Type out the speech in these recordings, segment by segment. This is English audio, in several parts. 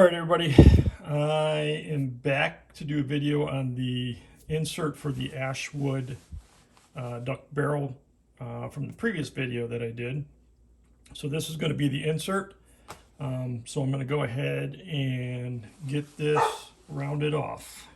Alright everybody, I am back to do a video on the insert for the Ashwood duck barrel from the previous video that I did. So this is going to be the insert. So I'm going to go ahead and get this rounded off.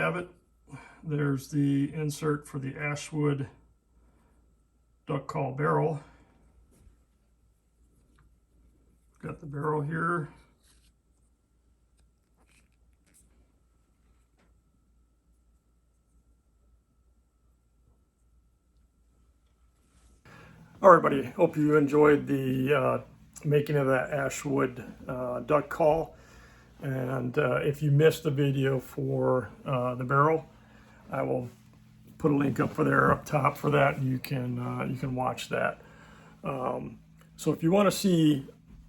have it. There's the insert for the Ashwood duck call barrel. Got the barrel here. All right, everybody. Hope you enjoyed the making of that Ashwood duck call. And if you missed the video for the barrel, I will put a link up there up top for that, and you can watch that. So if you want to see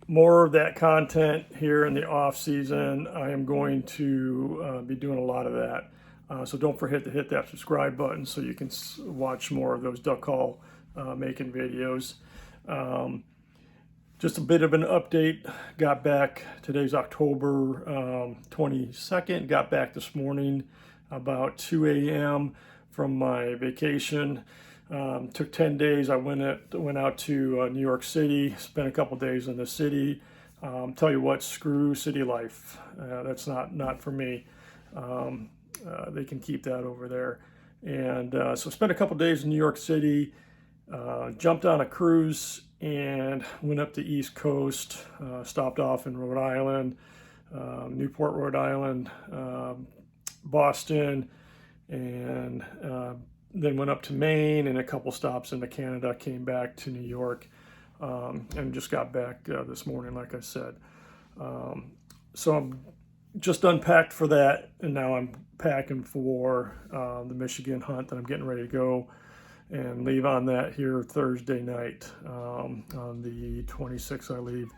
more of that content here in the off season, I am going to be doing a lot of that. So don't forget to hit that subscribe button so you can watch more of those duck call making videos. Just a bit of an update. Got back, today's October 22nd, got back this morning about 2 a.m. from my vacation. Took 10 days. I went out to New York City, spent a couple days in the city. Tell you what, screw city life. That's not for me. They can keep that over there. And so spent a couple days in New York City. Jumped on a cruise and went up the East Coast, stopped off in Rhode Island, Newport, Rhode Island, Boston, and then went up to Maine and a couple stops into Canada, came back to New York, and just got back this morning, like I said. So I'm just unpacked for that, and now I'm packing for the Michigan hunt that I'm getting ready to go and leave on that here Thursday night. On the 26th I leave,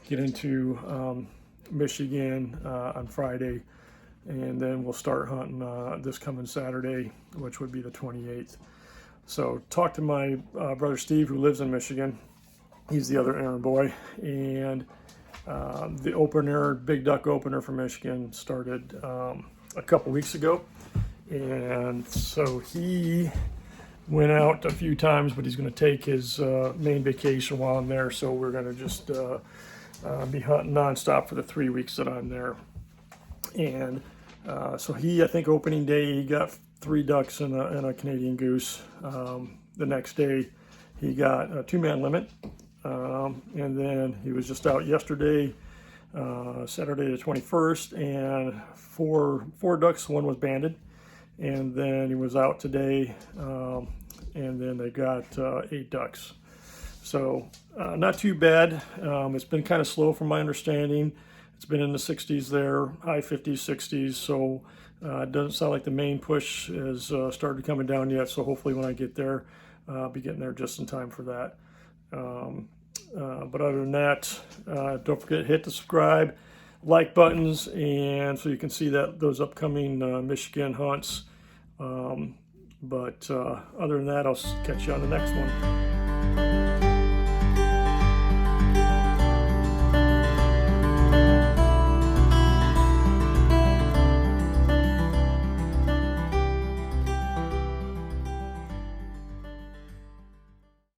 get into Michigan on Friday, and then we'll start hunting this coming Saturday, which would be the 28th. So talk to my brother Steve, who lives in Michigan. He's the other errand boy, and the opener, big duck opener for Michigan, started a couple weeks ago, and so he went out a few times, but he's going to take his main vacation while I'm there. So we're going to just be hunting nonstop for the 3 weeks that I'm there. And so I think opening day, he got 3 ducks and a Canadian goose. The next day, he got a 2-man limit. And then he was just out yesterday, Saturday the 21st, and four ducks. 1 was banded. And then he was out today, and then they got 8 ducks. So not too bad. It's been kind of slow from my understanding. It's been in the 60s there, high 50s, 60s. So it doesn't sound like the main push has started coming down yet. So hopefully when I get there, I'll be getting there just in time for that. But other than that, don't forget to hit the subscribe, like buttons, and so you can see those upcoming Michigan hunts. But other than that, I'll catch you on the next one.